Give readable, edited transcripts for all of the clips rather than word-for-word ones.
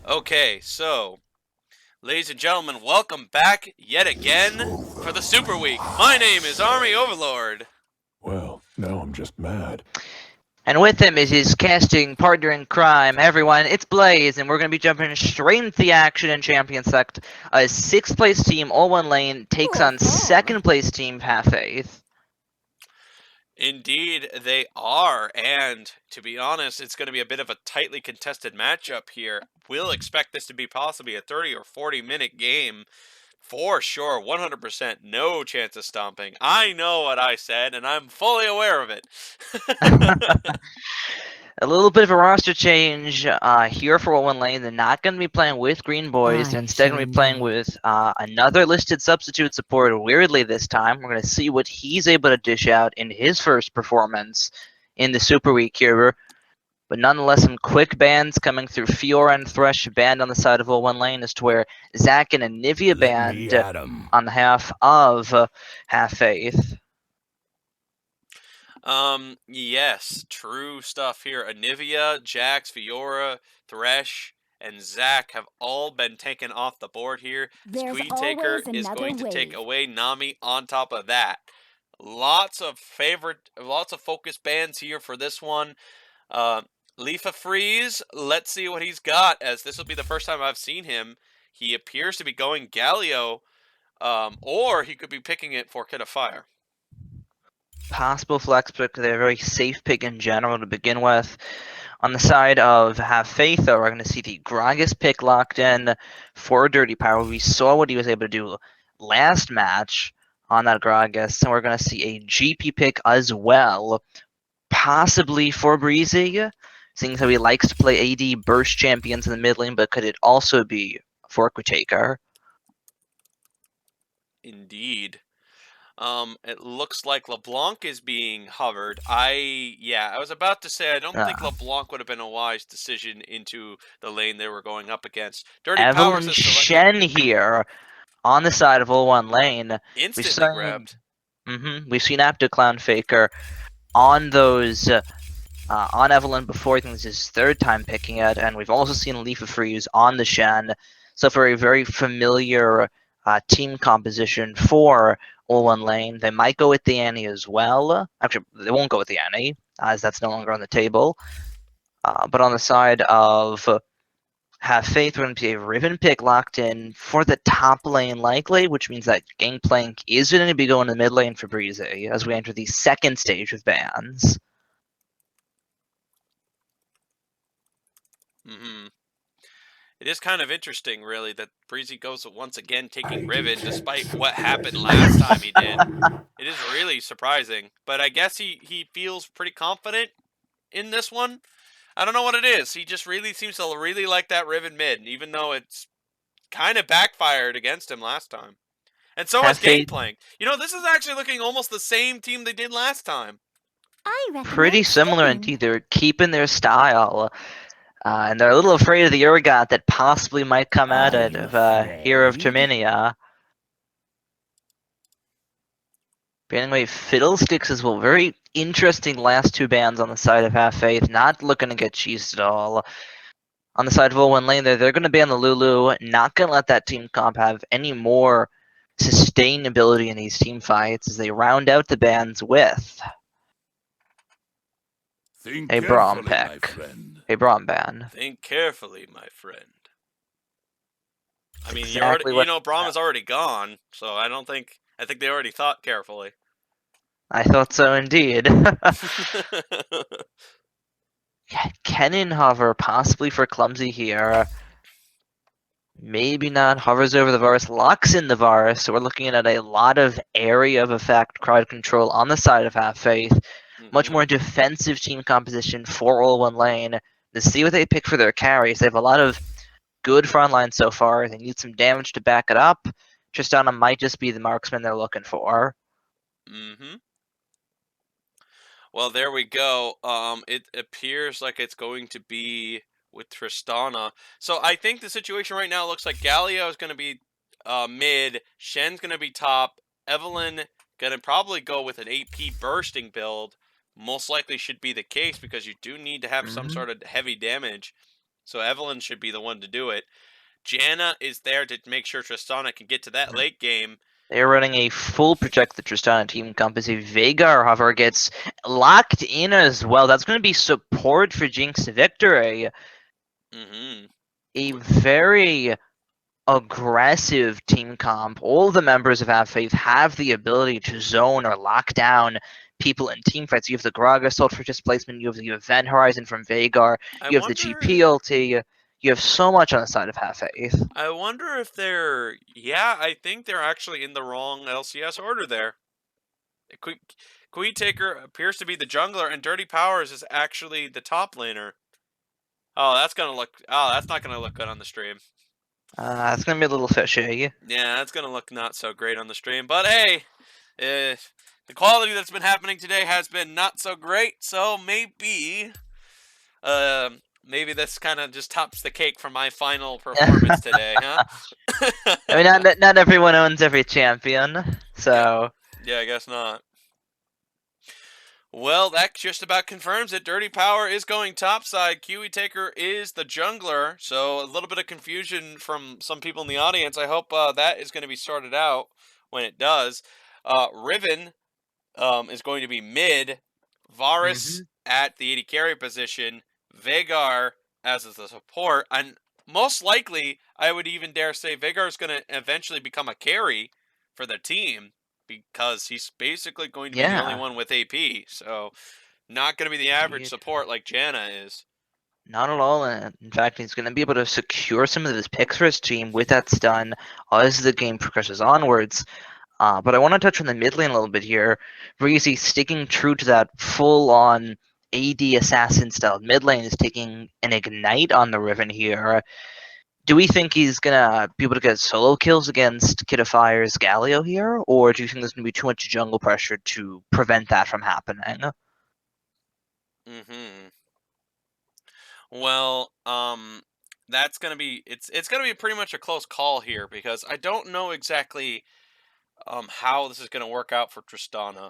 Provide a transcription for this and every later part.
Okay, so, ladies and gentlemen, welcome back yet again for the Super Week. My name is Army Overlord. Well, now I'm just mad. And with him is his casting partner in crime. Everyone, it's Blaze, and we're going to be jumping straight into the action in Champion Sect. A sixth place team, all one lane, takes on second place team, Half Faith. Indeed, they are, and to be honest, it's going to be a bit of a tightly contested matchup here. We'll expect this to be possibly a 30 or 40-minute game. For sure, 100%, no chance of stomping. I know what I said, and I'm fully aware of it. A little bit of a roster change here for all one lane. They're not going to be playing with Green Boys. They're instead going to be playing with another listed substitute support, weirdly this time. We're going to see what he's able to dish out in his first performance in the Super Week here. But nonetheless, some quick bans coming through. Fiora and Thresh banned on the side of all one lane, as to where Zack and Anivia banned on the half of Half Faith. Yes, true stuff here. Anivia, Jax, Fiora, Thresh, and Zack have all been taken off the board here. Queen Taker is going to take away Nami on top of that. Lots of focus bans here for this one. Leafa Freeze, let's see what he's got, as this will be the first time I've seen him. He appears to be going Galio, or he could be picking it for Kid of Fire. Possible flex pick. They're a very safe pick in general to begin with. On the side of Have Faith, though, we're going to see the Gragas pick locked in for Dirty Power. We saw what he was able to do last match on that Gragas, and we're going to see a GP pick as well, possibly for Breezy, seeing how he likes to play AD burst champions in the mid lane, but could it also be for Taker? Indeed. It looks like LeBlanc is being hovered. I was about to say I don't think LeBlanc would have been a wise decision into the lane they were going up against. Dirty Evelyn Powers Shen here on the side of 01 lane. instantly grabbed. We've seen Clown Faker on those on Evelyn before. I think this is his third time picking it, and we've also seen Leaf of Freeze on the Shen. So for a very familiar team composition for all one lane, they might go with the Annie as well. Actually, they won't go with the Annie, as that's no longer on the table. But on the side of Have Faith, we're going to be a Riven pick locked in for the top lane likely, which means that Gangplank is going to be going to the mid lane for Breezy as we enter the second stage of bans. It is kind of interesting, really, that Breezy goes once again taking Riven, despite what happened last time he did. It is really surprising, but I guess he feels pretty confident in this one. I don't know what it is. He just really seems to really like that Riven mid, even though it's kind of backfired against him last time. And so is Gangplank. You know, this is actually looking almost the same team they did last time. Pretty similar indeed. They're keeping their style. And they're a little afraid of the Urgot that possibly might come out of Hero of Terminia. Banning away Fiddlesticks as well. Very interesting last two bans on the side of Half Faith. Not looking to get cheesed at all. On the side of 01 lane, they're going to ban the Lulu. Not going to let that team comp have any more sustainability in these team fights as they round out the bans with a Braum pick. A Braum ban. Think carefully, my friend. I mean, exactly Braum is already gone, so I think they already thought carefully. I thought so indeed. Kennen hover, possibly for Clumsy here. Maybe not. Hovers over the Varus, locks in the Varus, so we're looking at a lot of area of effect crowd control on the side of Half Faith. Much more defensive team composition for all one lane. To see what they pick for their carries, they have a lot of good front lines so far. They need some damage to back it up. Tristana might just be the marksman they're looking for. Well, there we go. It appears like it's going to be with Tristana. So I think the situation right now looks like Galio is going to be mid, Shen's going to be top, Evelyn going to probably go with an AP bursting build. Most likely should be the case because you do need to have some sort of heavy damage. so Evelyn should be the one to do it. Janna is there to make sure Tristana can get to that late game. They're running a full Protect the Tristana team comp as a Veigar, however, gets locked in as well. That's going to be support for Jinx Victory. Mm-hmm. A very aggressive team comp. All the members of Have Faith have the ability to zone or lock down people in team fights. You have the Grog Assault for displacement, you have the Event Horizon from Veigar, I you have the wonder. GP ulti, you have so much on the side of Have Faith. I wonder if they're. Yeah, I think they're actually in the wrong LCS order there. Queen Taker appears to be the jungler, and Dirty Powers is actually the top laner. Oh, that's gonna look. Oh, that's not gonna look good on the stream. It's going to be a little fishy. Yeah, that's gonna look not so great on the stream. But hey, the quality that's been happening today has been not so great. So maybe this kind of just tops the cake for my final performance today, huh? I mean, not everyone owns every champion, yeah, so yeah, I guess not. Well, that just about confirms it. Dirty Power is going topside. Kiwi Taker is the jungler. So a little bit of confusion from some people in the audience. I hope that is going to be sorted out when it does. Riven is going to be mid. Varus at the AD carry position. Veigar as the support. And most likely, I would even dare say Veigar is going to eventually become a carry for the team, because he's basically going to be the only yeah. one with AP. So not going to be the average Indeed. support like Janna is. Not at all. In fact, he's going to be able to secure some of his picks for his team with that stun as the game progresses onwards. But I want to touch on the mid lane a little bit here. Breezy sticking true to that full-on AD assassin style mid lane is taking an ignite on the Riven here. Do we think he's gonna be able to get solo kills against Kid of Fire's Galio here, or do you think there's gonna be too much jungle pressure to prevent that from happening? Mm-hmm. Well, that's gonna be it's gonna be pretty much a close call here, because I don't know exactly how this is gonna work out for Tristana.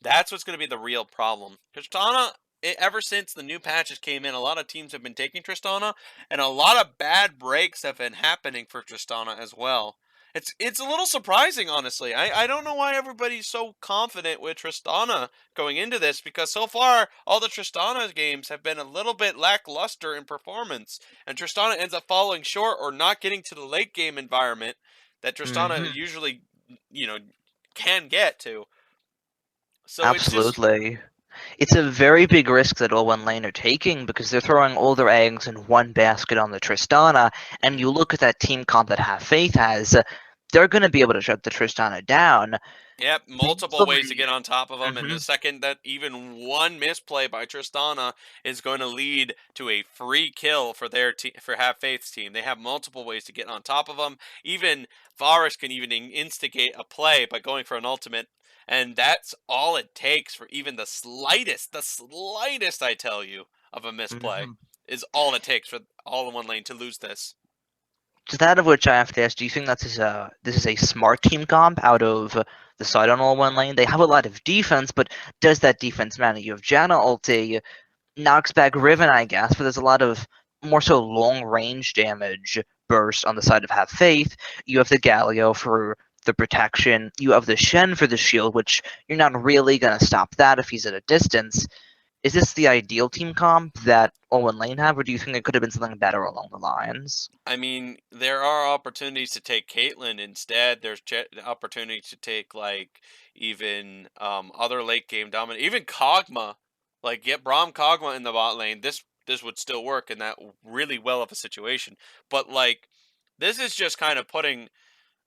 That's what's gonna be the real problem. Tristana, ever since the new patches came in, a lot of teams have been taking Tristana, and a lot of bad breaks have been happening for Tristana as well. It's a little surprising, honestly. I don't know why everybody's so confident with Tristana going into this, because so far all the Tristana games have been a little bit lackluster in performance, and Tristana ends up falling short or not getting to the late game environment that Tristana Hmm. usually, you know, can get to. So it's just. Absolutely. It's a very big risk that all one lane are taking because they're throwing all their eggs in one basket on the Tristana, and you look at that team comp that Have Faith has, they're going to be able to shut the Tristana down. Yep, multiple ways to Thankfully, get on top of them, and hmm the second that even one misplay by Tristana is going to lead to a free kill for their for Have Faith's team. They have multiple ways to get on top of them. Even Varus can even instigate a play by going for an ultimate, and that's all it takes for even the slightest, I tell you, of a misplay hmm is all it takes for all in one lane to lose this. To that of which I have to ask, do you think this is a smart team comp out of the side on all one lane? They have a lot of defense, but does that defense matter? You have Janna ulti, knocks back Riven, I guess, but there's a lot of more so long range damage burst on the side of Have Faith. You have the Galio for the protection. You have the Shen for the shield, which you're not really going to stop that if he's at a distance. Is this the ideal team comp that Owen Lane have, or do you think it could have been something better along the lines? I mean, there are opportunities to take Caitlyn instead. There's opportunities to take like even other late game dominant, even Kog'Maw. Like get Braum Kog'Maw in the bot lane. This would still work in that really well of a situation. But like this is just kind of putting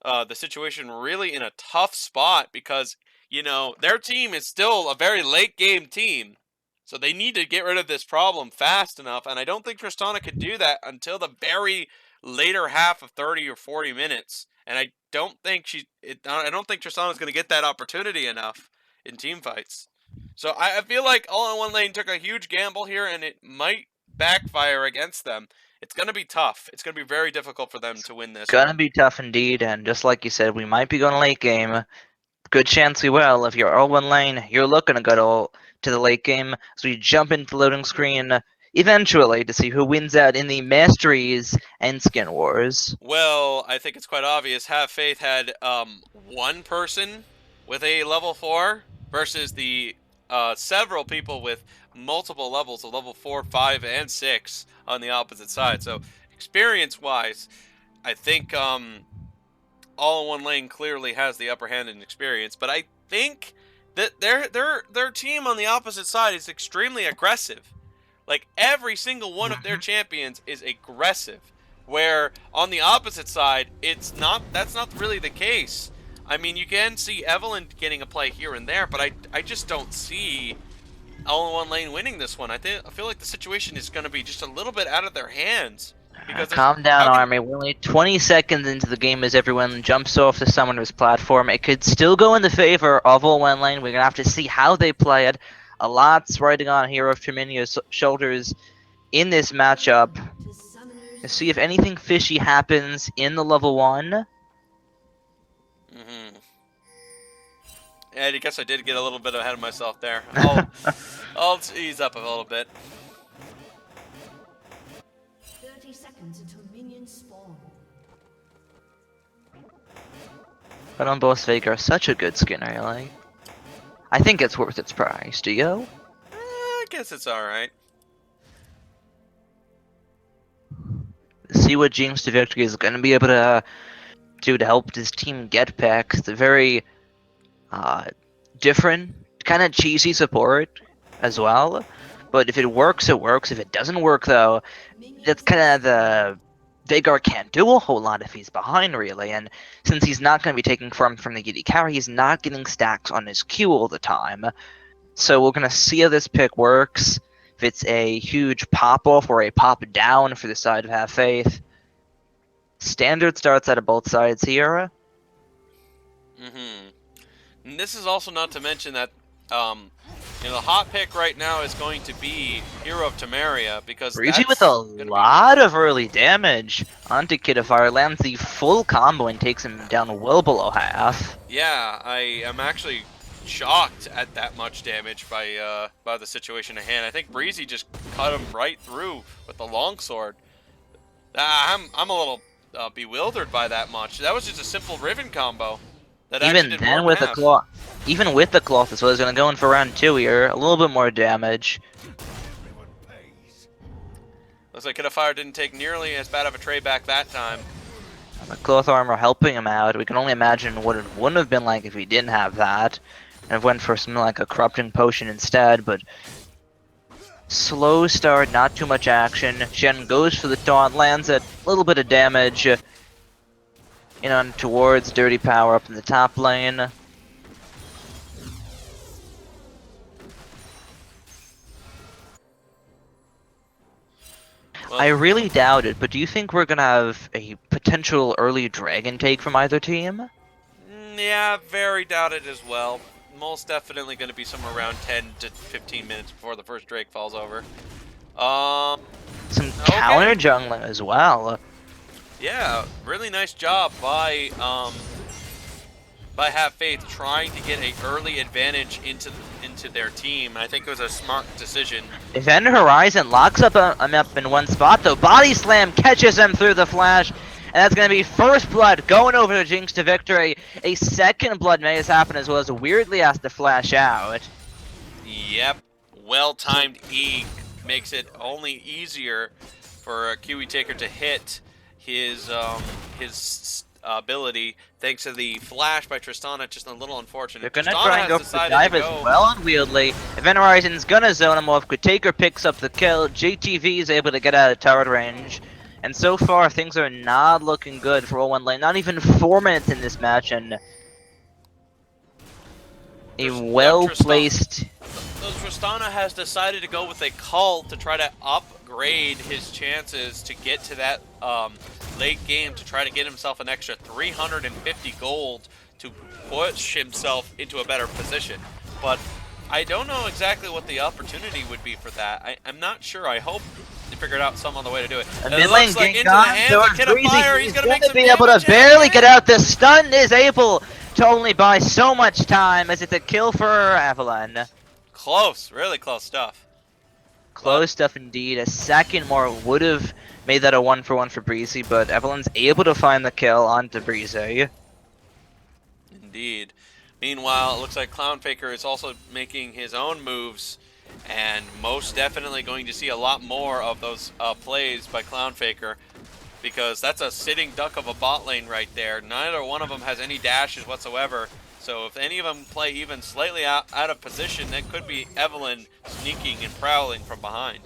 the situation really in a tough spot, because their team is still a very late game team, so they need to get rid of this problem fast enough. And I don't think Tristana could do that until the very later half of 30 or 40 minutes. And I don't think I don't think Tristana's going to get that opportunity enough in team fights. So I feel like All in One Lane took a huge gamble here, and it might backfire against them. It's going to be tough. It's going to be very difficult for them to win this Gonna one. be tough indeed, and just like you said, we might be going late game. Good chance we will. If you're Owen Lane, you're looking to go to the late game. So you jump into the loading screen. eventually to see who wins out in the Masteries and Skin Wars. Well, I think it's quite obvious. Have Faith had one person with a level 4 versus the several people with multiple levels of level 4, 5, and 6 on the opposite side. So experience-wise, I think All in One Lane clearly has the upper hand in experience, but I think that their team on the opposite side is extremely aggressive. Like every single one of their champions is aggressive, where on the opposite side, it's not. That's not really the case. I mean, you can see Evelyn getting a play here and there, but I just don't see All in One Lane winning this one. I feel like the situation is going to be just a little bit out of their hands because Calm down, Army. We're only 20 seconds into the game as everyone jumps off the summoner's platform. It could still go in the favor of All One Lane. We're going to have to see how they play it. A lot's riding on Hero of Terminia's shoulders in this matchup. To see if anything fishy happens in the level 1. And I guess I did get a little bit ahead of myself there. I'll ease up a little bit. 30 seconds until minions spawn. But on Boss Vega, such a good skin, really. I think it's worth its price. Do you? I guess it's alright. See what Jinx to Victory is going to be able to do to help his team get back. It's a very different, kind of cheesy support as well. But if it works, it works. If it doesn't work, though, that's kind of the... Vhagar can't do a whole lot if he's behind, really. And since he's not going to be taking from the AD carry, he's not getting stacks on his Q all the time. So we're going to see how this pick works. If it's a huge pop-off or a pop-down for the side of Have Faith. Standard starts out of both sides here. And this is also not to mention that, the hot pick right now is going to be Hero of Temeria because Breezy with a lot of early damage onto Kidafire, lands the full combo and takes him down well below half. Yeah, I am actually shocked at that much damage by the situation at hand. I think Breezy just cut him right through with the longsword. I'm a little bewildered by that much. That was just a simple Riven combo. Even then, with the cloth, even with the cloth as well, he's gonna go in for round 2 here. A little bit more damage. Looks like Kidafire didn't take nearly as bad of a trade back that time. The cloth armor helping him out. We can only imagine what it wouldn't have been like if he didn't have that, and went for something like a corrupting potion instead. But slow start, not too much action. Shen goes for the taunt, lands it, a little bit of damage. In on towards Dirty Power up in the top lane. Well, I really doubt it, but do you think we're gonna have a potential early dragon take from either team? Yeah, very doubt it as well. Most definitely going to be somewhere around 10 to 15 minutes before the first Drake falls over. Some counter jungling as well. Yeah, really nice job by Have Faith trying to get an early advantage into their team. I think it was a smart decision. Event Horizon locks up him up in one spot, though. Body Slam catches him through the flash, and that's going to be first blood going over to Jinx to victory. A second blood may have happened as well, as Weirdly has to flash out. Yep, well-timed E makes it only easier for a Kiwi Taker to hit his ability, thanks to the flash by Tristana. Just a little unfortunate. They're gonna try and go for the dive as well on Weirdly. Event Horizon's gonna zone him off. Taker picks up the kill. JTV is able to get out of turret range. And so far, things are not looking good for All One Lane. Not even 4 minutes in this match, and a well-placed... Tristana has decided to go with a cult to try to upgrade his chances to get to that late game, to try to get himself an extra 350 gold to push himself into a better position. But I don't know exactly what the opportunity would be for that. I'm not sure. I hope they figured out some other way to do it. And it looks like into the hands of Kidafire. He's going to be able to barely get out. The stun is able to only buy so much time, as it's a kill for Avalon. Close, really close stuff. Close stuff indeed. A second more would have made that a 1-for-1 for Breezy, but Evelyn's able to find the kill onto Breezy. Indeed. Meanwhile, it looks like Clown Faker is also making his own moves, and most definitely going to see a lot more of those plays by Clown Faker, because that's a sitting duck of a bot lane right there. Neither one of them has any dashes whatsoever, so if any of them play even slightly out of position, that could be Evelyn sneaking and prowling from behind.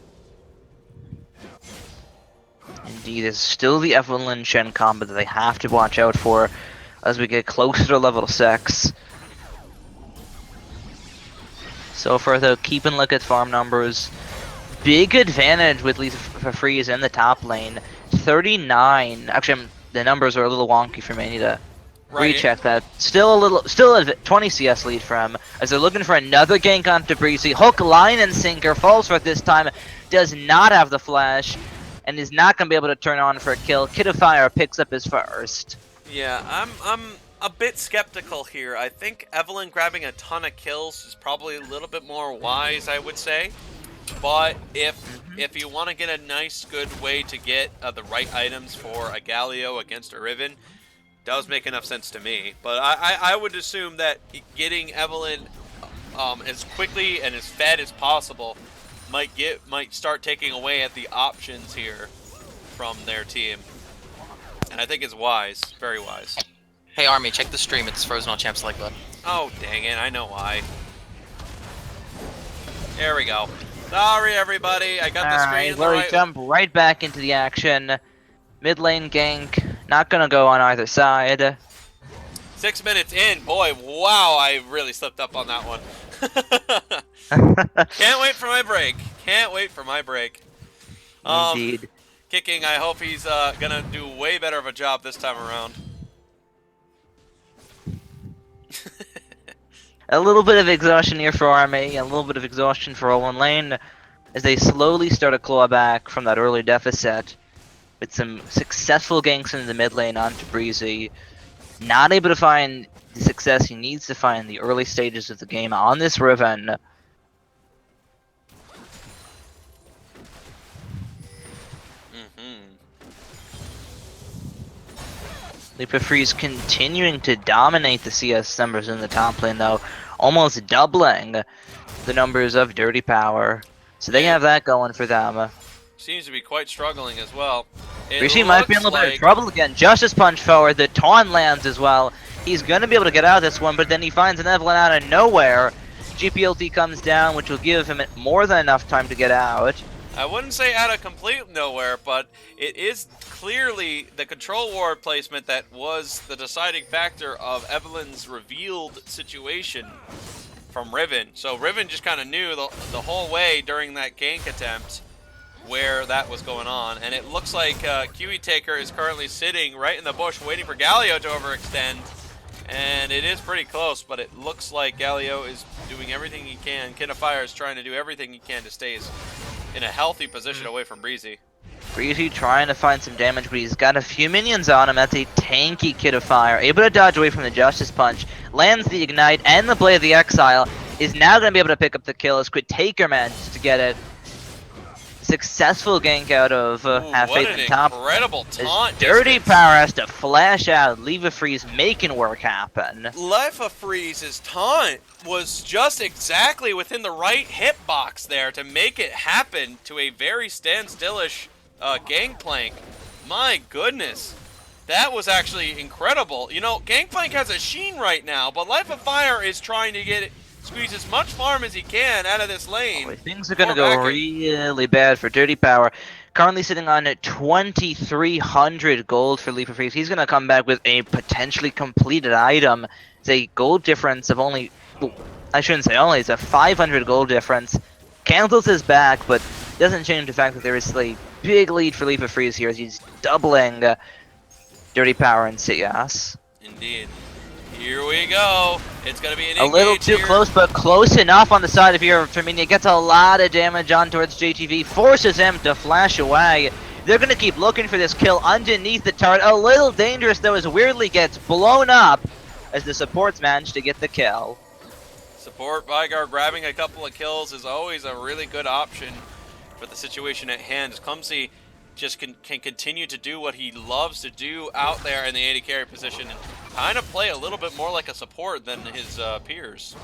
Indeed, it's still the Evelyn Shen combo that they have to watch out for as we get closer to level 6. So far though, keeping a look at farm numbers. Big advantage with Lisa Freeze in the top lane. 39. Actually, the numbers are a little wonky for me. I need to recheck that. Still a 20 CS lead for him as they're looking for another gank onto Breezy. Hook, line, and sinker. Falls for it this time. Does not have the flash and is not going to be able to turn on for a kill. Kid of Fire picks up his first. Yeah, I'm a bit skeptical here. I think Evelyn grabbing a ton of kills is probably a little bit more wise, I would say. But if you want to get a nice, good way to get the right items for a Galio against a Riven, does make enough sense to me. But I would assume that getting Evelyn as quickly and as fed as possible might start taking away at the options here from their team. And I think it's wise, very wise. Hey Army, check the stream. It's frozen on Champ Select button. Oh, dang it, I know why. There we go. Sorry, everybody, I got the screen in the right... jump right back into the action. Mid lane gank, not gonna go on either side. 6 minutes in, boy, wow, I really slipped up on that one. Can't wait for my break. Can't wait for my break. Indeed. Kicking, I hope he's gonna do way better of a job this time around. A little bit of exhaustion here for Army, a little bit of exhaustion for Owen Lane as they slowly start to claw back from that early deficit with some successful ganks into the mid lane onto Breezy. Not able to find the success he needs to find in the early stages of the game on this Riven. Leap Freeze continuing to dominate the CS numbers in the top lane though, almost doubling the numbers of Dirty Power. So they have that going for them. Seems to be quite struggling as well. Rishi might be in a little bit of trouble again. Justice Punch forward, the taunt lands as well. He's going to be able to get out of this one, but then he finds an Evelyn out of nowhere. GPLT comes down, which will give him more than enough time to get out. I wouldn't say out of complete nowhere, but it is clearly the control ward placement that was the deciding factor of Evelyn's revealed situation from Riven. So Riven just kind of knew the whole way during that gank attempt where that was going on. And it looks like Kiwi Taker is currently sitting right in the bush waiting for Galio to overextend. And it is pretty close, but it looks like Galio is doing everything he can. Kid of Fire is trying to do everything he can to stay in a healthy position away from Breezy. Breezy trying to find some damage, but he's got a few minions on him. That's a tanky Kid of Fire. Able to dodge away from the Justice Punch. Lands the Ignite and the Blade of the Exile. Is now going to be able to pick up the kill as Quid Taker manages to get it. Successful gank out of Have Faith in Top. Incredible taunt. Dirty Power has to flash out. Leave a Freeze making work happen. Leave a Freeze's taunt was just exactly within the right hitbox there to make it happen to a very standstillish Gangplank. My goodness. That was actually incredible. You know, Gangplank has a sheen right now, but Life of Fire is trying to squeeze as much farm as he can out of this lane. Boy, things are going to go really bad for Dirty Power. Currently sitting on 2,300 gold for Leaf of Freeze. He's going to come back with a potentially completed item. It's a gold difference of only... Well, I shouldn't say only, it's a 500 gold difference. Cancels his back, but doesn't change the fact that there is a big lead for Leaf of Freeze here as he's doubling Dirty Power and CS. Indeed. Here we go. It's going to be an a little too close, but close enough on the side of here. Firmina gets a lot of damage on towards JTV, forces him to flash away. They're going to keep looking for this kill underneath the turret. A little dangerous, though, as Weirdly gets blown up as the supports manage to get the kill. Support Vygar grabbing a couple of kills is always a really good option But the situation at hand is Clumsy just can continue to do what he loves to do out there in the AD carry position and kind of play a little bit more like a support than his peers.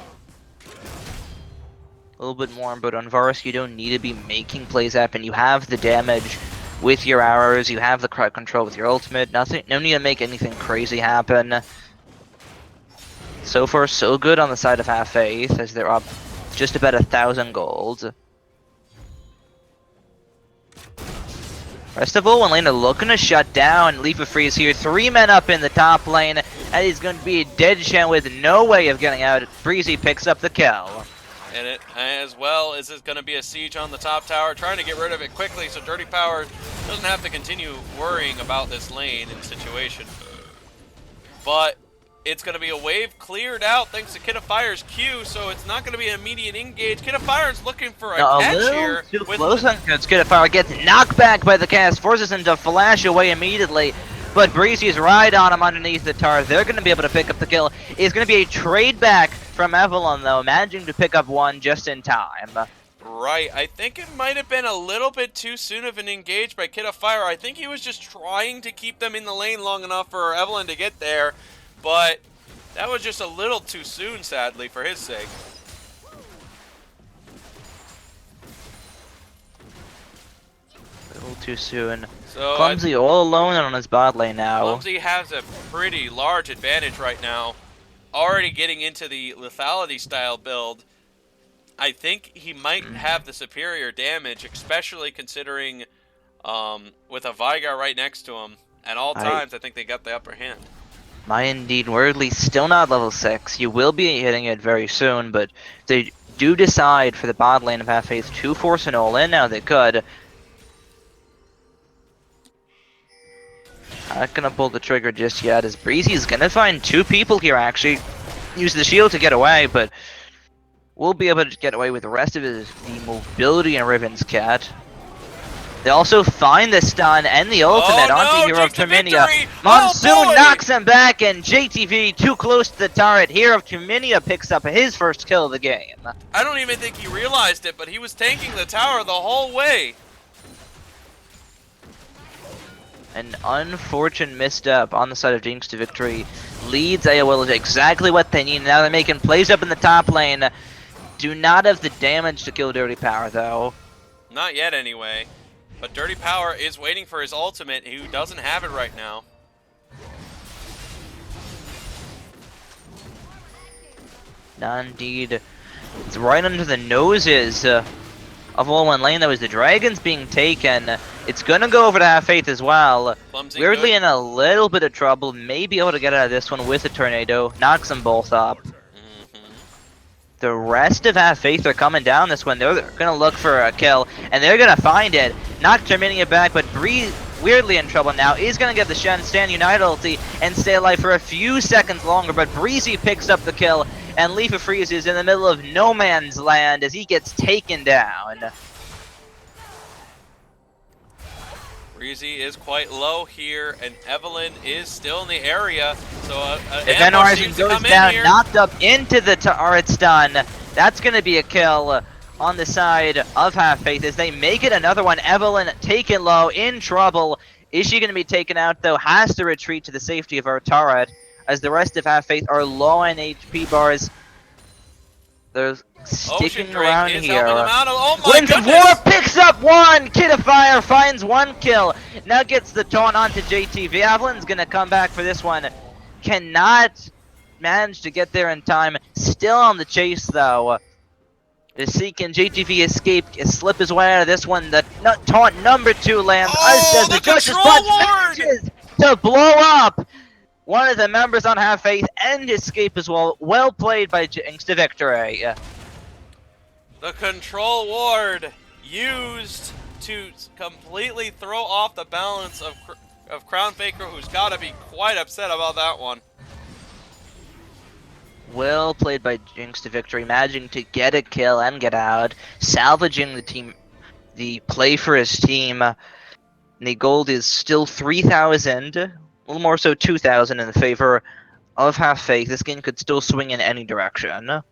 A little bit more, but on Varus, you don't need to be making plays happen. You have the damage with your arrows, you have the crowd control with your ultimate. No need to make anything crazy happen. So far, so good on the side of Half Faith, as they're up just about 1,000 gold. Rest of all, one lane are looking to shut down. Leaf of Freeze here, 3 men up in the top lane. That is going to be a dead Shen with no way of getting out. Breezy picks up the kill. And it, as well as it's going to be a siege on the top tower, trying to get rid of it quickly so Dirty Power doesn't have to continue worrying about this lane and situation. But it's going to be a wave cleared out thanks to Kid of Fire's Q, so it's not going to be an immediate engage. Kid of Fire's looking for a catch here. Too close on Kid of Fire gets knocked back by the cast, forces him to flash away immediately. But Breezy's right on him underneath the tower. They're going to be able to pick up the kill. It's going to be a trade back from Evelyn, though, managing to pick up one just in time. Right, I think it might have been a little bit too soon of an engage by Kid of Fire. I think he was just trying to keep them in the lane long enough for Evelyn to get there, but that was just a little too soon, sadly, for his sake. A little too soon. So Clumsy all alone on his bot lane now. Clumsy has a pretty large advantage right now. Already getting into the lethality style build. I think he might have the superior damage, especially considering with a Veigar right next to him. At all times, I think they got the upper hand. My indeed, Wordly still not level 6. You will be hitting it very soon, but they do decide for the bot lane of Half Faith to force an all-in now. They could. Not gonna pull the trigger just yet, as Breezy's gonna find 2 people here actually. Use the shield to get away, but will be able to get away with the rest of the mobility and Riven's Cat. They also find the stun and the ultimate onto Hero of Terminia. Monsoon knocks him back, and JTV too close to the turret. Hero of Terminia picks up his first kill of the game. I don't even think he realized it, but he was tanking the tower the whole way. An unfortunate misstep on the side of Jinx to victory leads AOL to exactly what they need. Now they're making plays up in the top lane. Do not have the damage to kill Dirty Power, though. Not yet, anyway. But Dirty Power is waiting for his ultimate, who doesn't have it right now. Indeed. It's right under the noses of all one lane. That was the Dragons being taken. It's gonna go over to Half Faith as well. Clumsy Weirdly good. in a little bit of trouble. May be able to get out of this one with a tornado. Knocks them both up. The rest of Half Faith are coming down this one. They're gonna look for a kill, and they're gonna find it. Knock Terminia back, but weirdly in trouble now. Is gonna get the Shen Stand Unite ulti and stay alive for a few seconds longer, but Breezy picks up the kill, and Leaf of Freeze is in the middle of no man's land as he gets taken down. Breezy is quite low here, and Evelyn is still in the area. So Event Horizon goes down, knocked up into the turret stun. That's going to be a kill on the side of Half Faith as they make it another one. Evelyn taken low, in trouble. Is she going to be taken out, though? Has to retreat to the safety of her turret as the rest of Half Faith are low on HP bars. They're sticking around here. Oh my Winds of goodness! War picks up one! Kid of Fire finds one kill. Now gets the taunt onto JTV. Evelyn's gonna come back for this one. Cannot manage to get there in time. Still on the chase though. The Seek and JTV escape, slip his way out of this one. The taunt number 2 lands. Oh, the the judge's control punch ward! manages to blow up one of the members on Half Faith and escape as well. Well played by Jinx to victory. The control ward used to completely throw off the balance of Crown Faker, who's got to be quite upset about that one. Well played by Jinx to victory, managing to get a kill and get out, salvaging the play for his team. And the gold is still 3,000, a little more so 2,000 in the favor of Half Faith. This game could still swing in any direction.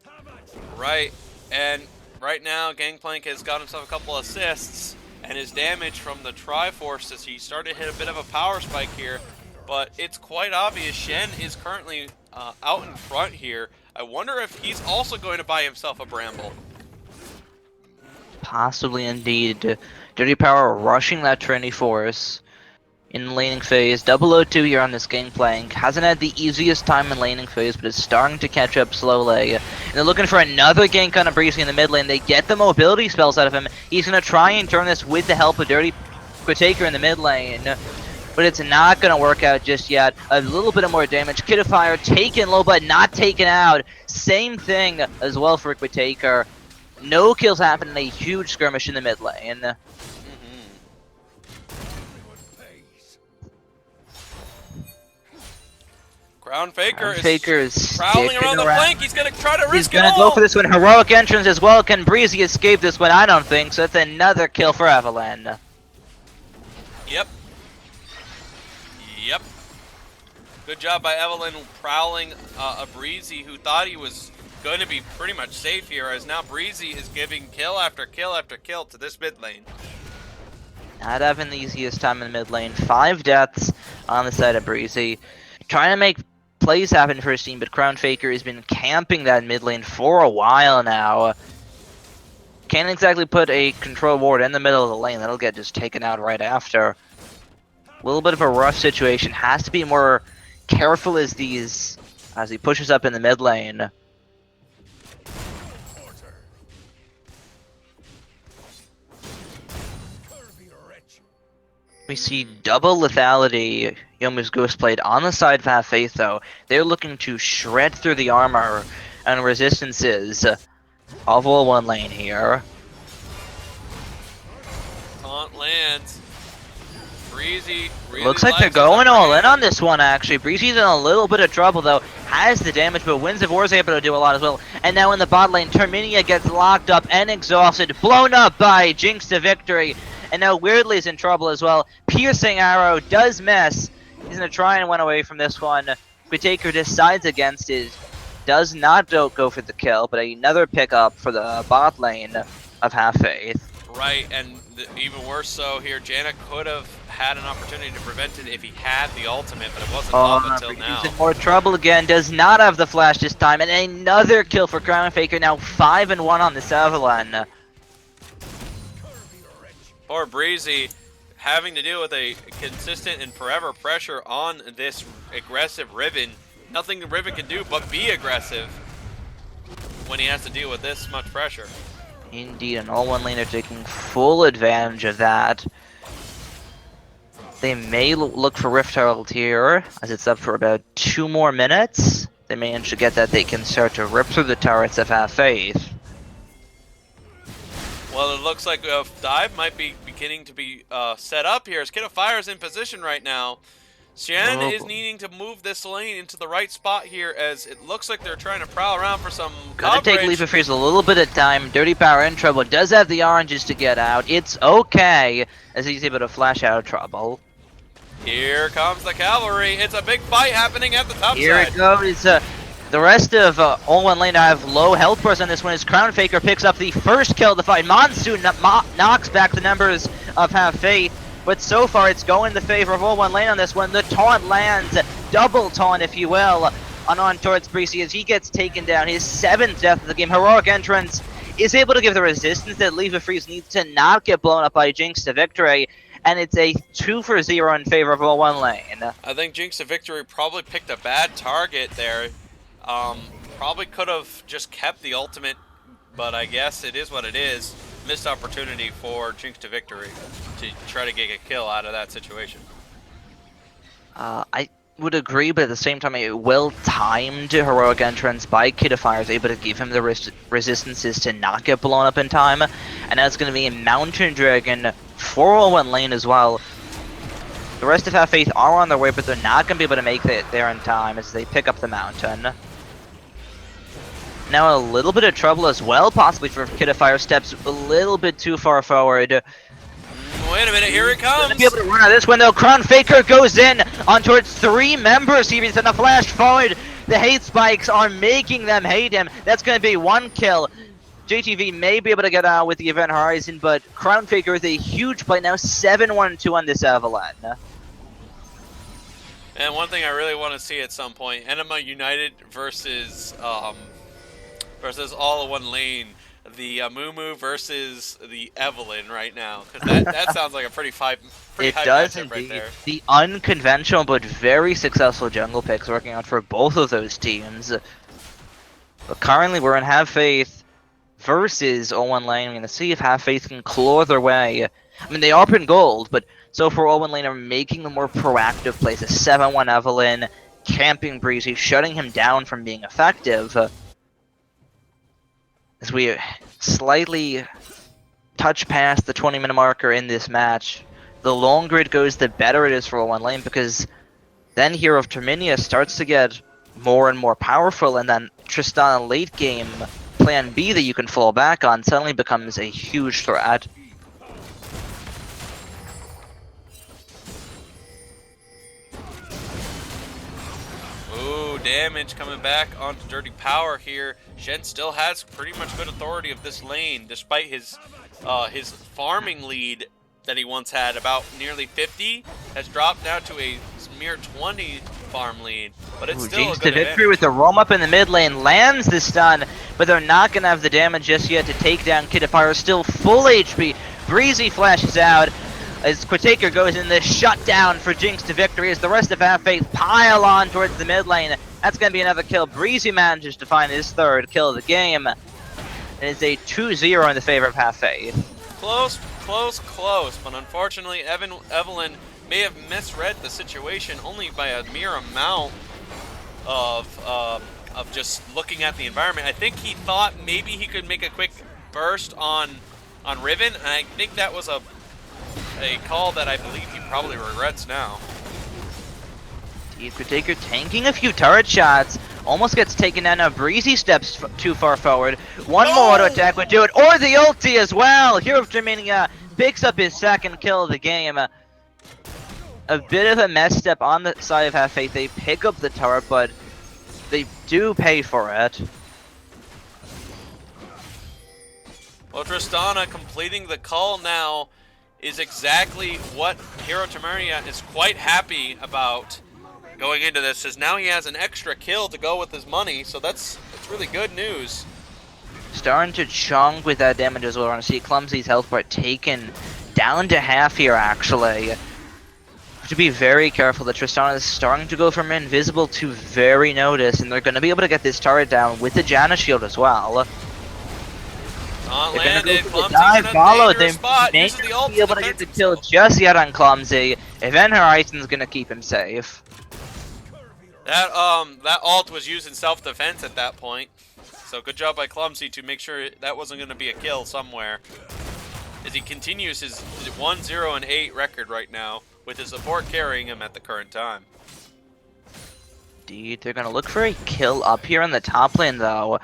Right, and right now, Gangplank has got himself a couple assists, and his damage from the Triforce as he started to hit a bit of a power spike here. But it's quite obvious Shen is currently out in front here. I wonder if he's also going to buy himself a Bramble. Possibly indeed. Dirty Power rushing that Trinity Force in laning phase. 002 here on this Gangplank. Hasn't had the easiest time in laning phase, but is starting to catch up slowly. And they're looking for another gank on a Breezy in the mid lane. They get the mobility spells out of him. He's going to try and turn this with the help of Dirty Taker in the mid lane. But it's not going to work out just yet. A little bit of more damage. Kid of Fire taken low, but not taken out. Same thing as well for Taker. No kills happen in a huge skirmish in the mid lane. Crown Faker is prowling around the flank. He's going to try to risk it all. He's going to go for this one. Heroic entrance as well. Can Breezy escape this one? I don't think so. It's another kill for Evelyn. Yep. Good job by Evelyn prowling a Breezy who thought he was going to be pretty much safe here, as now Breezy is giving kill after kill after kill to this mid lane. Not having the easiest time in the mid lane. 5 deaths on the side of Breezy. Trying to make plays happen for his team, but Crown Faker has been camping that mid lane for a while now. Can't exactly put a control ward in the middle of the lane. That'll get just taken out right after. A little bit of a rough situation. Has to be more careful as he pushes up in the mid lane. We see double lethality. Yomu's Ghostblade on the side of Half Faith, though. They're looking to shred through the armor and resistances of all one lane here. Taunt lands. Breezy really looks like they're going all in on this one, actually. Breezy's in a little bit of trouble, though. Has the damage, but Winds of War is able to do a lot as well. And now in the bot lane, Terminia gets locked up and exhausted. Blown up by Jinx to victory. And now Weirdly is in trouble as well. Piercing Arrow does miss. He's going to try and win away from this one. Taker decides against it. Does not go for the kill, but another pickup for the bot lane of Half Faith. Right, and even worse so here, Janet could have had an opportunity to prevent it if he had the ultimate, but it wasn't up until now. He's in more trouble again. Does not have the flash this time. And another kill for Crown Faker. Now 5-1 on this Evelyn. Poor Breezy having to deal with a consistent and forever pressure on this aggressive Riven. Nothing the Riven can do but be aggressive when he has to deal with this much pressure. Indeed, and all one lane are taking full advantage of that. They may look for Rift Herald here, as it's up for about 2 more minutes. They manage to get that, they can start to rip through the turrets of Half Faith. Well, it looks like a dive might be beginning to be set up here. As Kid of Fire is in position right now. Shen is needing to move this lane into the right spot here, as it looks like they're trying to prowl around for some Gonna coverage. take Leaf of Freeze a little bit of time. Dirty Power in trouble. Does have the oranges to get out. It's okay, as he's able to flash out of trouble. Here comes the cavalry. It's a big fight happening at the top Here side. it goes. The rest of all one lane have low health bars on this one as Crown Faker picks up the first kill of the fight. Monsoon knocks back the numbers of Half Faith, but so far it's going in the favor of all one lane on this one. The taunt lands, double taunt if you will, on towards Breezy as he gets taken down. His 7th death of the game. Heroic entrance is able to give the resistance that Leaf of Freeze needs to not get blown up by Jinx to victory. And it's a 2-for-0 in favor of all one lane. I think Jinx to victory probably picked a bad target there. Probably could have just kept the ultimate, but I guess it is what it is. Missed opportunity for Jinx to victory to try to get a kill out of that situation. I would agree, but at the same time, a well-timed heroic entrance by Kid of Fire is able to give him the resistances to not get blown up in time. And that's going to be a Mountain Dragon for all one lane as well. The rest of Half Faith are on their way, but they're not going to be able to make it there in time as they pick up the mountain. Now a little bit of trouble as well, possibly for Kid of Fire. Steps a little bit too far forward. Wait a minute, here it comes! Gonna be able to run out of this one though. Crown Faker goes in on towards 3 members. He's in a flash forward. The hate spikes are making them hate him. That's going to be 1 kill. JTV may be able to get out with the Event Horizon, but Crown Faker is a huge play now, 7-1-2 on this Evelyn. And one thing I really want to see at some point, Enema United versus all of one lane, the Mumu versus the Evelyn right now, because that sounds like a pretty high does matchup right indeed. there. The unconventional but very successful jungle picks working out for both of those teams. But currently we're in Have Faith versus 0-1 lane. We're going to see if Have Faith can claw their way. I mean, they are in gold, but so far 0-1 lane are making the more proactive plays. A 7-1 Evelyn, camping Breezy, shutting him down from being effective. As we slightly touch past the 20-minute marker in this match, the longer it goes, the better it is for 0-1 lane, because then Hero of Terminia starts to get more and more powerful, and then Tristana late game plan B that you can fall back on suddenly becomes a huge threat. Ooh, damage coming back onto Dirty Power here. Shen still has pretty much good authority of this lane, despite his farming lead that he once had, about nearly 50, has dropped now to a mere 20 farm lead. But it's still Jinx a good to victory advantage. with the roam up in the mid lane, lands the stun, but they're not going to have the damage just yet to take down Kid of Fire, still full HP. Breezy flashes out as Quitaker goes in this shutdown for Jinx to victory as the rest of Have Faith pile on towards the mid lane. That's going to be another kill. Breezy manages to find his third kill of the game. And it's a 2-0 in the favor of Have Faith. Close, but unfortunately Evelyn may have misread the situation only by a mere amount of just looking at the environment. I think he thought maybe he could make a quick burst on Riven, and I think that was a call that I believe he probably regrets now. Quitaker tanking a few turret shots, almost gets taken down. Now Breezy steps too far forward. One more auto attack would do it, or the ulti as well. Hero of Terminia picks up his second kill of the game. A bit of a mess up on the side of Have Faith. They pick up the turret, but they do pay for it. Well, Tristana completing the call now is exactly what Hero Terminia is quite happy about going into this, as now he has an extra kill to go with his money, so that's really good news. Starting to chunk with that damage as well. We're going to see Clumsy's health bar taken down to half here, actually. Have to be very careful that Tristana is starting to go from invisible to very notice, and they're going to be able to get this turret down with the Janna shield as well. Not They're landed. go Clumsy's dive in a follow. dangerous They spot. may Uses the not ult be to able to get defend the kill himself. just yet on Clumsy. Event Horizon's going to keep him safe. That ult was used in self-defense at that point. So good job by Clumsy to make sure that wasn't going to be a kill somewhere. As he continues his 1-0-8 record right now, with his support carrying him at the current time. Indeed, they're going to look for a kill up here in the top lane, though.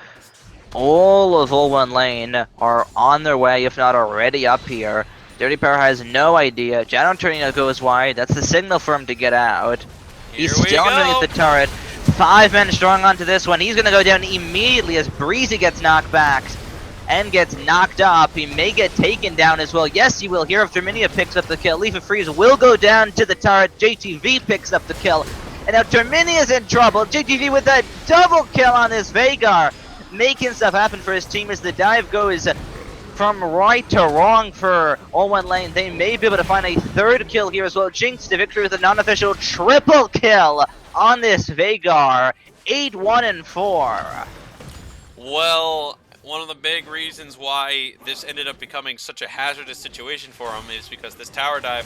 All of 0-1 lane are on their way, if not already up here. Dirty Power has no idea. Janna Terminia goes wide. That's the signal for him to get out. He's Here we still go. underneath the turret. 5 men strong onto this one. He's going to go down immediately as Breezy gets knocked back and gets knocked up. He may get taken down as well. Yes, he will. Hero of Terminia picks up the kill. Leaf of Freeze will go down to the turret. JTV picks up the kill. And now Terminia's in trouble. JTV with a double kill on this Veigar, making stuff happen for his team as the dive goes from right to wrong for 0-1 lane. They may be able to find a third kill here as well. Jinx to victory with a non-official triple kill on this Veigar. 8-1-4. Well, one of the big reasons why this ended up becoming such a hazardous situation for him is because this tower dive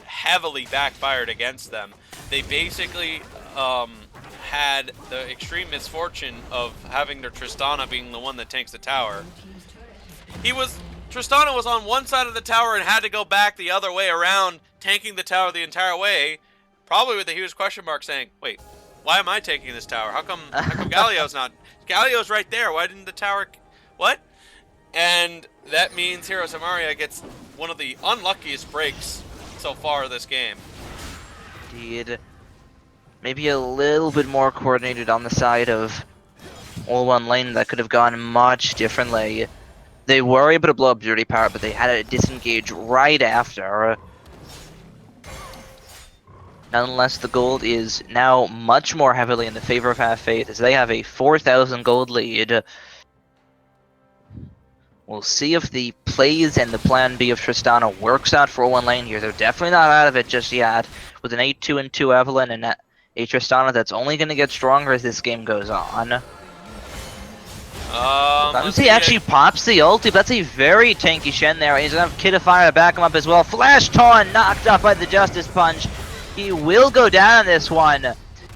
heavily backfired against them. They basically had the extreme misfortune of having their Tristana being the one that tanks the tower. Tristana was on one side of the tower and had to go back the other way around, tanking the tower the entire way, probably with a huge question mark saying, wait, why am I taking this tower? How come Galio's not? Galio's right there. Why didn't the tower... What? And that means Hero Samaria gets one of the unluckiest breaks so far this game. Indeed. Maybe a little bit more coordinated on the side of all one lane that could have gone much differently. They were able to blow up Dirty Power, but they had to disengage right after. Nonetheless, the gold is now much more heavily in the favor of Half Faith, as they have a 4,000 gold lead. We'll see if the plays and the plan B of Tristana works out for one lane here. They're definitely not out of it just yet. With an 8-2-2 Evelyn and a Tristana that's only going to get stronger as this game goes on. He actually pops the ulti, but that's a very tanky Shen there. He's going to have Kidafire to back him up as well. Flash Taunt knocked up by the Justice Punch. He will go down on this one.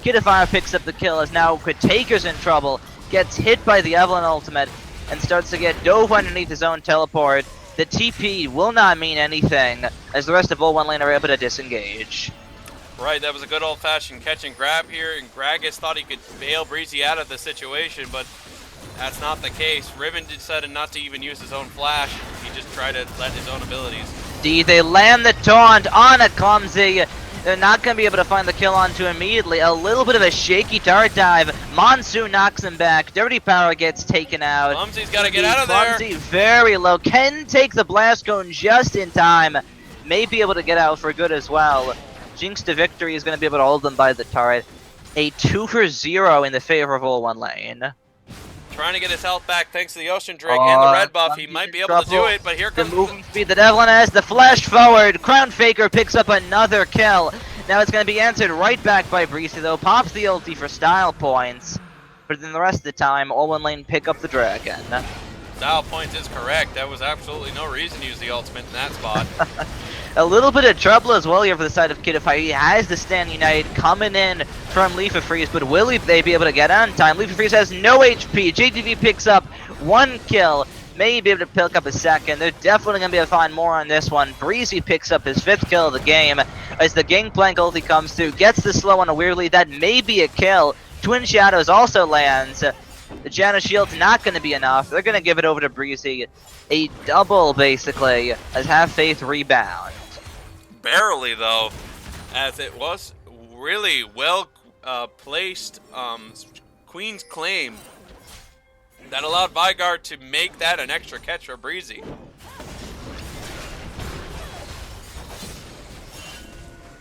Kidafire picks up the kill as now Taker's in trouble. Gets hit by the Evelyn ultimate and starts to get dove underneath his own teleport. The TP will not mean anything as the rest of all one lane are able to disengage. Right, that was a good old-fashioned catch and grab here, and Gragas thought he could bail Breezy out of the situation, but that's not the case. Riven decided not to even use his own flash. He just tried to let his own abilities. D, they land the taunt on a Clumsy. They're not going to be able to find the kill onto immediately. A little bit of a shaky turret dive. Monsoon knocks him back. Dirty Power gets taken out. Clumsy's got to get out of there. Clumsy very low. Can take the blast cone just in time. May be able to get out for good as well. Jinx to victory is going to be able to hold them by the turret. A 2-for-0 in the favor of all one lane. Trying to get his health back thanks to the Ocean Drake and the red buff. He might be able to do it, but here comes the moving speed that Evelyn has. The flash forward. Crown Faker picks up another kill. Now it's going to be answered right back by Breezy, though. Pops the ulti for style points. But then the rest of the time, all one lane pick up the dragon. Style points is correct. That was absolutely no reason to use the ultimate in that spot. A little bit of trouble as well here for the side of Kidafire. He has the Stand Unite coming in from Leaf Freeze, but will they be able to get on time? Leaf Freeze has no HP. JTV picks up one kill. May be able to pick up a second. They're definitely going to be able to find more on this one. Breezy picks up his 5th kill of the game as the Gangplank ulti comes through. Gets the slow on a Weirdly. That may be a kill. Twin Shadows also lands. The Janna Shield's not going to be enough. They're going to give it over to Breezy. A double, basically, as Have Faith rebound. Barely, though, as it was really well placed Queen's Claim that allowed Vigard to make that an extra catch for Breezy.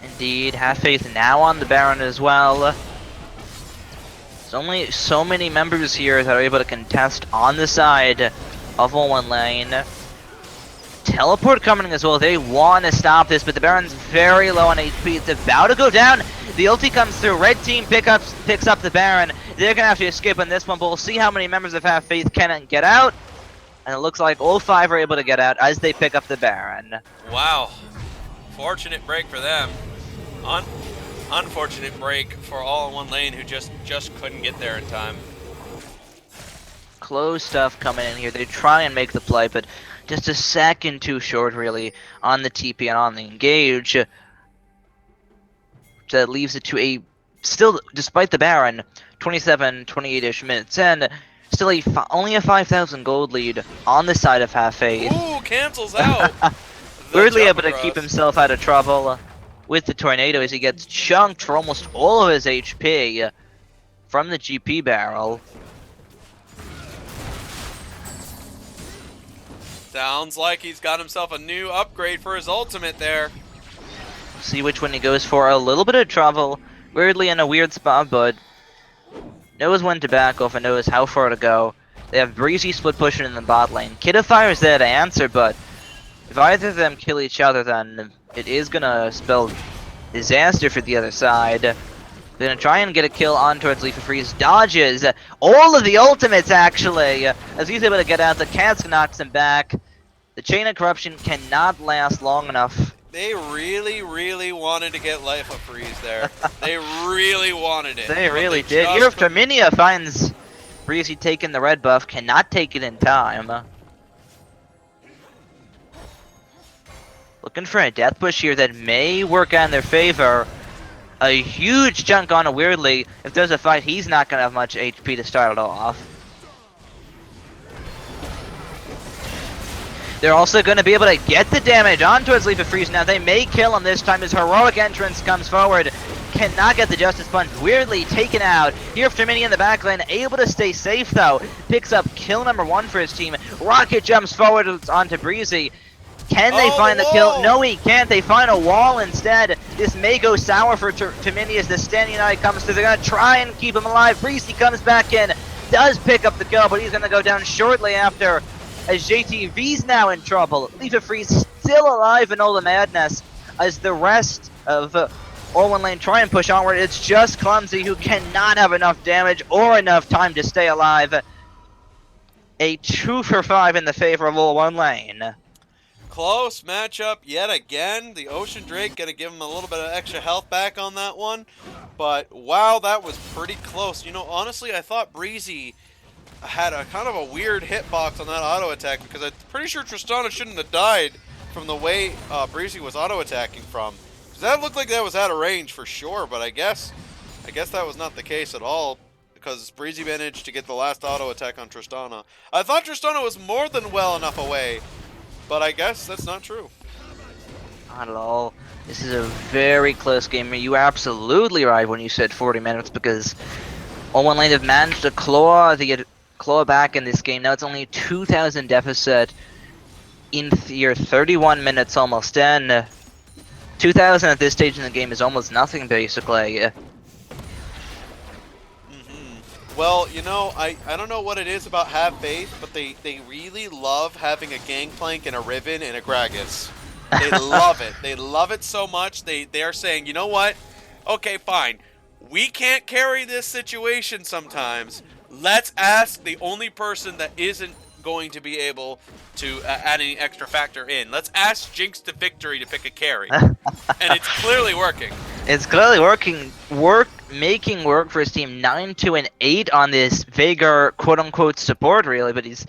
Indeed, Have Faith now on the Baron as well. There's only so many members here that are able to contest on the side of one lane. Teleport coming as well. They want to stop this, but the Baron's very low on HP. It's about to go down. The ulti comes through. Red team picks up the Baron. They're going to have to escape on this one, but we'll see how many members of Have Faith can get out. And it looks like all 5 are able to get out as they pick up the Baron. Wow. Fortunate break for them. Unfortunate break for all in one lane who just couldn't get there in time. Close stuff coming in here. They try and make the play, but just a second too short, really, on the TP and on the engage. That leaves it to a, still, despite the Baron, 27, 28-ish minutes in, still only a 5,000 gold lead on the side of Have Faith. Ooh, cancels out. Weirdly able to keep himself out of trouble with the tornado as he gets chunked for almost all of his HP from the GP barrel. Sounds like he's got himself a new upgrade for his ultimate there. See which one he goes for. A little bit of trouble. Weirdly in a weird spot, but knows when to back off and knows how far to go. They have Breezy split pushing in the bot lane. Kidafire is there to answer, but if either of them kill each other, then it is gonna spell disaster for the other side. They're gonna try and get a kill on towards Leaf Freeze. Dodges all of the ultimates, actually, as he's able to get out. The Cask knocks him back. The Chain of Corruption cannot last long enough. They really, really wanted to get Life of Freeze there. They really wanted it. They really did. Here, Terminia finds Breezy taking the red buff, cannot take it in time. Looking for a death push here that may work out in their favor. A huge chunk on a Weirdly. If there's a fight, he's not going to have much HP to start it off. They're also going to be able to get the damage on towards Leaf of Freeze now. They may kill him this time as Heroic Entrance comes forward. Cannot get the Justice Punch. Weirdly taken out. Here for Mini in the back lane. Able to stay safe though. Picks up kill number 1 for his team. Rocket jumps forward onto Breezy. Can they find the kill? No, he can't. They find a wall instead. This may go sour for Mini as the Standing Eye comes through. They're going to try and keep him alive. Breezy comes back in. Does pick up the kill, but he's going to go down shortly after. As JTV's now in trouble. Leaf of Freeze still alive in all the madness. As the rest of All One Lane try and push onward. It's just Clumsy who cannot have enough damage or enough time to stay alive. A 2 for 5 in the favor of All One Lane. Close matchup yet again. The Ocean Drake gonna give him a little bit of extra health back on that one. But wow, that was pretty close. You know, honestly, I thought Breezy had a kind of a weird hitbox on that auto attack because I'm pretty sure Tristana shouldn't have died from the way Breezy was auto attacking from. Because that looked like that was out of range for sure, but I guess that was not the case at all because Breezy managed to get the last auto attack on Tristana. I thought Tristana was more than well enough away, but I guess that's not true. Not at all. This is a very close game. You were absolutely right when you said 40 minutes because All One Lane have managed to claw back in this game. Now it's only 2,000 deficit in your 31 minutes almost in. 2,000 at this stage in the game is almost nothing basically. Well, you know, I don't know what it is about Have Faith, but they really love having a Gangplank and a Riven and a Gragas. They love it. They love it so much. They are saying, you know what? Okay, fine. We can't carry this situation sometimes. Let's ask the only person that isn't going to be able to add any extra factor in. Let's ask Jinx to Victory to pick a carry. And it's clearly working. It's clearly working. Making work for his team. 9, 2, and 8 on this Veigar quote-unquote support, really, but he's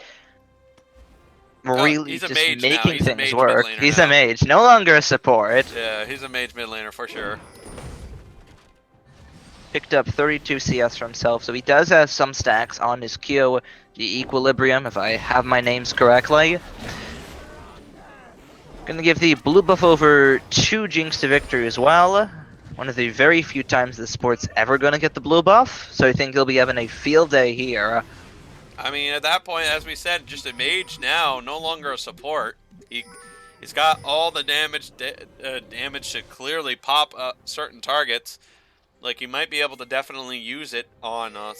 really just making things work. He's a mage, no longer a support. Yeah, he's a mage mid laner for sure. Picked up 32 CS for himself, so he does have some stacks on his Q. The Equilibrium, if I have my names correctly. Gonna give the blue buff over to Jinx to Victory as well. One of the very few times the sport's ever gonna get the blue buff, so I think he'll be having a field day here. I mean, at that point, as we said, just a mage now, no longer a support. He's got all the damage to clearly pop certain targets. Like, you might be able to definitely use it on a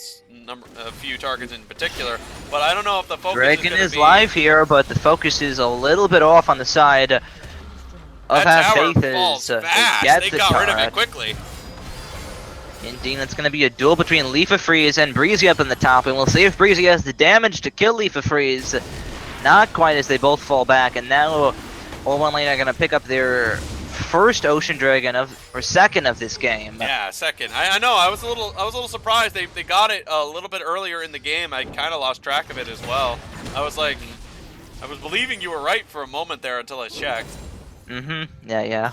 few targets in particular, but I don't know if the focus Dragon is live here, but the focus is a little bit off on the side of Have Faith as they got rid of it quickly. Indeed, it's going to be a duel between Leaf of Freeze and Breezy up in the top, and we'll see if Breezy has the damage to kill Leaf of Freeze. Not quite, as they both fall back, and now All One Lane are going to pick up their first Ocean Dragon or second of this game. Yeah, second. I know. I was a little surprised. They got it a little bit earlier in the game. I kind of lost track of it as well. I was believing you were right for a moment there until I checked. Yeah.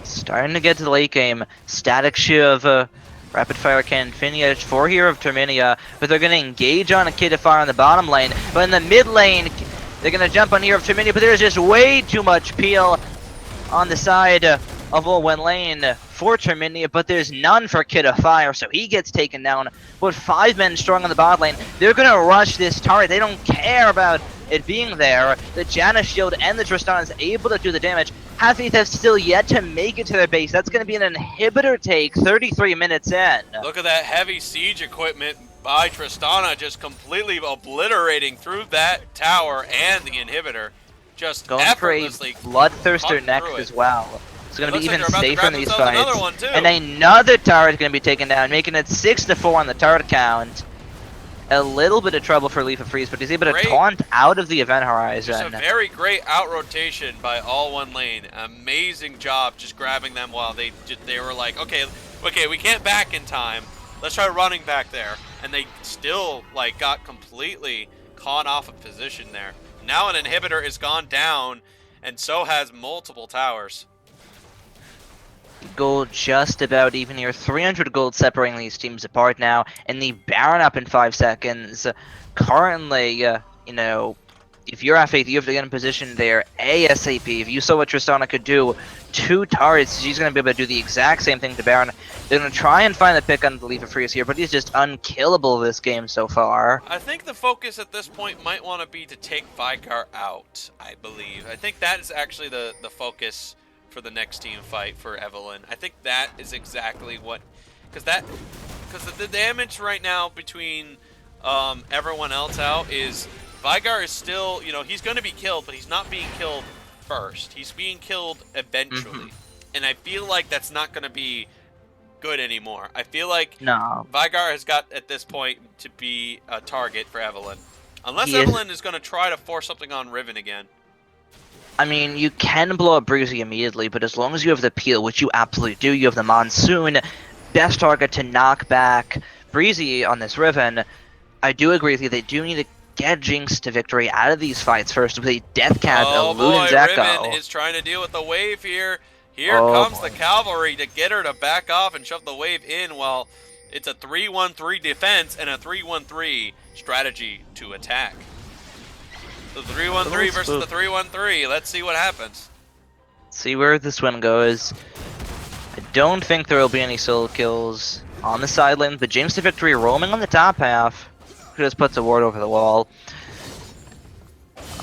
Starting to get to the late game. Static Shiv, Rapid Fire Cannon Finish, 4 here of Terminia, but they're going to engage on a Kid of Fire on the bottom lane. But in the mid lane, they're going to jump on here of Terminia, but there's just way too much peel on the side of All One Lane for Terminia, but there's none for Kid of Fire, so he gets taken down. But 5 men strong on the bot lane. They're going to rush this turret. They don't care about it being there. The Janna shield and the Tristana is able to do the damage. Have Faith have still yet to make it to their base. That's going to be an inhibitor take 33 minutes in. Look at that heavy siege equipment by Tristana just completely obliterating through that tower and the inhibitor. Just going effortlessly for a Bloodthirster next as well. It's going to be even safer in these fights. And another turret is going to be taken down, making it 6-4 on the turret count. A little bit of trouble for Leaf of Freeze, but he's able to taunt out of the event horizon. Just a very great out rotation by All One Lane. Amazing job just grabbing them while they were like, okay, we can't back in time. Let's try running back there. And they still got completely caught off of position there. Now an inhibitor has gone down, and so has multiple towers. Gold just about even here. 300 gold separating these teams apart now. And the Baron up in 5 seconds. Currently, you know, if you're at Faith, you have to get in position there ASAP. If you saw what Tristana could do, 2 turrets, she's going to be able to do the exact same thing to Baron. They're going to try and find a pick on the Leaf of Freeze here, but he's just unkillable this game so far. I think the focus at this point might want to be to take Vigar out, I believe. I think that is actually the focus for the next team fight for Evelyn. I think that is exactly what... Because the damage right now between everyone else out is... Vigar is still, you know, he's going to be killed, but he's not being killed first. He's being killed eventually. And I feel like that's not going to be good anymore. I feel like Vigar has got, at this point, to be a target for Evelyn. Unless Evelyn is going to try to force something on Riven again. I mean, you can blow up Breezy immediately, but as long as you have the peel, which you absolutely do, you have the Monsoon, best target to knock back Breezy on this Riven. I do agree with you, they do need to get Jinx to victory out of these fights first with a Death Cat, oh a Luden's boy, Echo. Riven is trying to deal with the wave here. Here comes the cavalry to get her to back off and shove the wave in while it's a 3-1-3 defense and a 3-1-3 strategy to attack. The 3-1-3 versus the 3-1-3. Let's see what happens. See where this one goes. I don't think there will be any solo kills on the side lane, but Jinx to victory roaming on the top half. Who just puts a ward over the wall.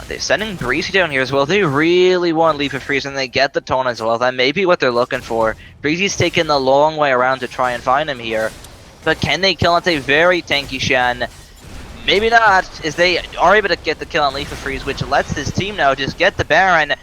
They're sending Breezy down here as well. They really want Leaf of Freeze and they get the taunt as well. That may be what they're looking for. Breezy's taking the long way around to try and find him here. But can they kill it? A very tanky Shen. Maybe not, as they are able to get the kill on Leaf of Freeze, which lets this team now just get the Baron.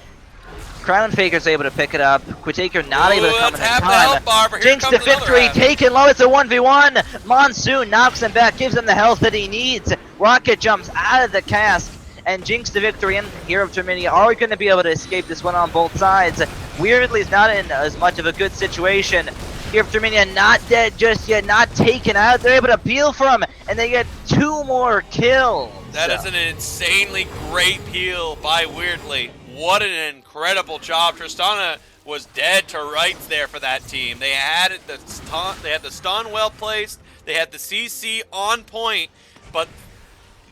Crown Faker's able to pick it up. Quitaker not able to come in time. Jinx to victory, taken low. It's a 1v1. Monsoon knocks him back, gives him the health that he needs. Rocket jumps out of the cast, and Jinx to victory and Hero of Terminia are going to be able to escape this one on both sides. Weirdly, is not in as much of a good situation. Hero of Terminia not dead just yet, not taken out. They're able to peel for him, and they get 2 more kills. That is an insanely great peel by Weirdly. What an incredible job. Tristana was dead to rights there for that team. They had the stun well placed. They had the CC on point, but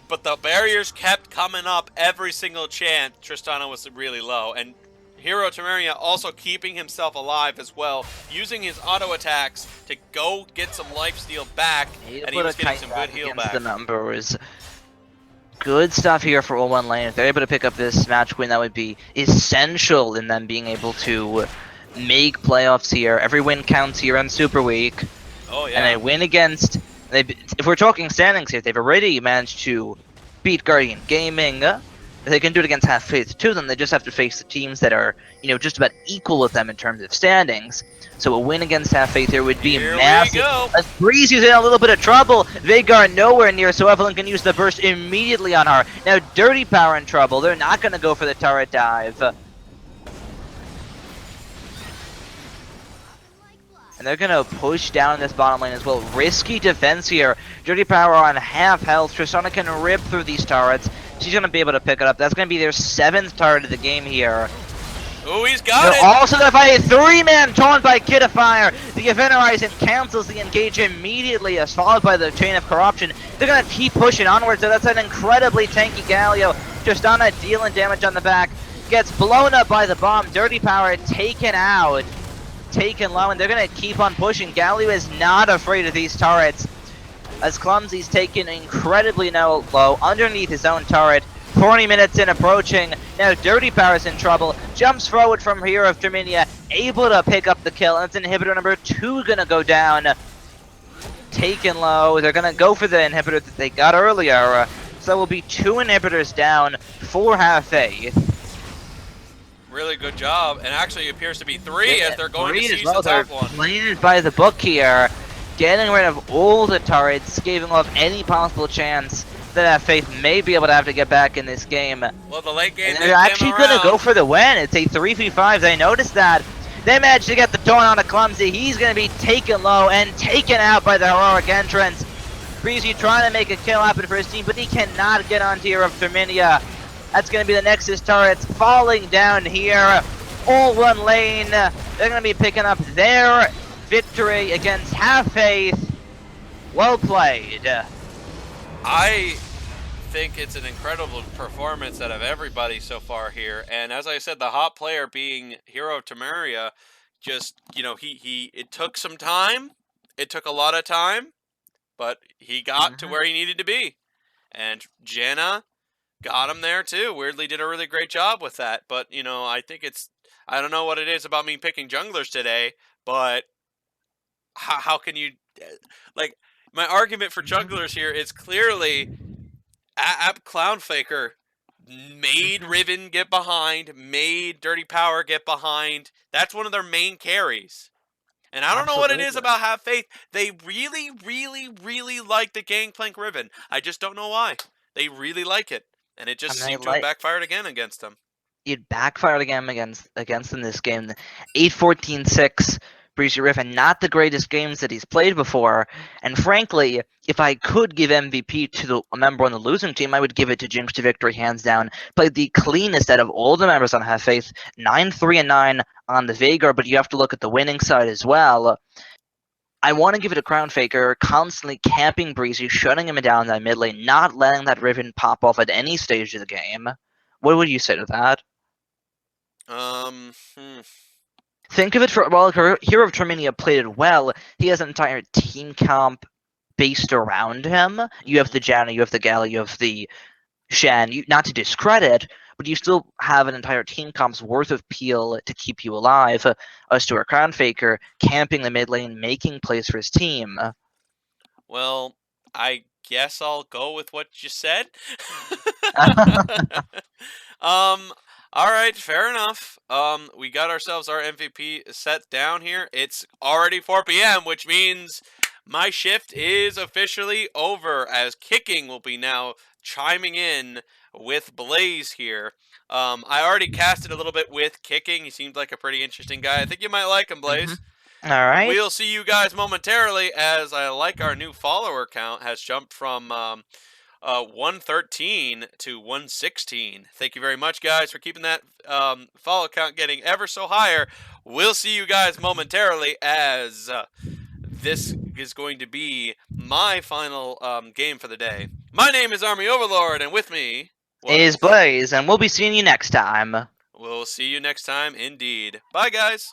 the barriers kept coming up every single chance. Tristana was really low, and Hero Terminia also keeping himself alive as well, using his auto attacks to go get some lifesteal back, and he was getting some good heal back. The numbers. Good stuff here for 0-1 lane. If they're able to pick up this match win, that would be essential in them being able to make playoffs here. Every win counts here on Super Week. Oh yeah. And they win against... if we're talking standings here, they've already managed to beat Guardian Gaming. They can do it against Half Faith too, then they just have to face the teams that are, you know, just about equal with them in terms of standings. So a win against Half Faith here would be massive. As Breezy's in a little bit of trouble, Veigar nowhere near, so Evelyn can use the burst immediately on her. Now Dirty Power in trouble. They're not going to go for the turret dive. And they're going to push down this bottom lane as well. Risky defense here. Dirty Power on half health. Tristana can rip through these turrets. She's going to be able to pick it up. That's going to be their 7th turret of the game here. Oh, he's got it! Also to fight a 3-man taunt by Kid of Fire. The Event Horizon cancels the engage immediately, as followed by the Chain of Corruption. They're going to keep pushing onwards, so that's an incredibly tanky Galio. Tristana dealing damage on the back. Gets blown up by the bomb. Dirty Power taken out. Taken low, and they're going to keep on pushing. Galio is not afraid of these turrets, as Clumsy's taken incredibly low underneath his own turret. 40 minutes in approaching. Now Dirty Power's in trouble. Jumps forward from Hero of Terminia. Able to pick up the kill. And it's inhibitor number 2 gonna go down. Taken low. They're gonna go for the inhibitor that they got earlier. So it will be 2 inhibitors down for Half Faith. Really good job. And actually it appears to be 3 as they're going to seize the top one. Playing it by the book here. Getting rid of all the turrets. Giving off any possible chance that Faith may be able to have to get back in this game. Well, the late game, and they're actually going to go for the win. It's a 3v5. They noticed that. They managed to get the taunt on a Clumsy. He's going to be taken low and taken out by the heroic entrance. Breezy trying to make a kill happen for his team, but he cannot get onto Hero of Terminia. That's going to be the Nexus turrets falling down here. all one lane. They're going to be picking up their victory against Half Faith. Well played. I think it's an incredible performance out of everybody so far here. And as I said, the hot player being Hero of Temeria, just, it took some time. It took a lot of time, but he got to where he needed to be. And Janna got him there too. Weirdly did a really great job with that. But, I think I don't know what it is about me picking junglers today, but how can you, like, my argument for junglers here is clearly App Clownfaker made Riven get behind, made Dirty Power get behind. That's one of their main carries. And I don't know what it is about Have Faith. They really, really, really like the Gangplank Riven. I just don't know why. They really like it. And it just seemed to have backfired again against them. It backfired again against them this game. 8-14-6. Breezy Riven, not the greatest games that he's played before, and frankly, if I could give MVP to a member on the losing team, I would give it to Jinx to Victory, hands down. Played the cleanest out of all the members on Have Faith, 9-3-9 on the Veigar, but you have to look at the winning side as well. I want to give it to Crown Faker, constantly camping Breezy, shutting him down in that mid lane, not letting that Riven pop off at any stage of the game. What would you say to that? Think of it while Hero of Terminia played it well, he has an entire team comp based around him. You have the Janna, you have the Gala, you have the Shen. Not to discredit, but you still have an entire team comp's worth of peel to keep you alive. As to our Crown Faker, camping the mid lane, making plays for his team. Well, I guess I'll go with what you said. All right, fair enough. We got ourselves our MVP set down here. It's already 4 p.m., which means my shift is officially over, as Kicking will be now chiming in with Blaze here. I already casted a little bit with Kicking. He seemed like a pretty interesting guy. I think you might like him, Blaze. All right. We'll see you guys momentarily, as I like our new follower count has jumped from 113 to 116. Thank you very much, guys, for keeping that follow count getting ever so higher. We'll see you guys momentarily, as this is going to be my final game for the day. My name is Army Overlord, and with me is Blaze, and we'll be seeing you next time. We'll see you next time, indeed. Bye, guys.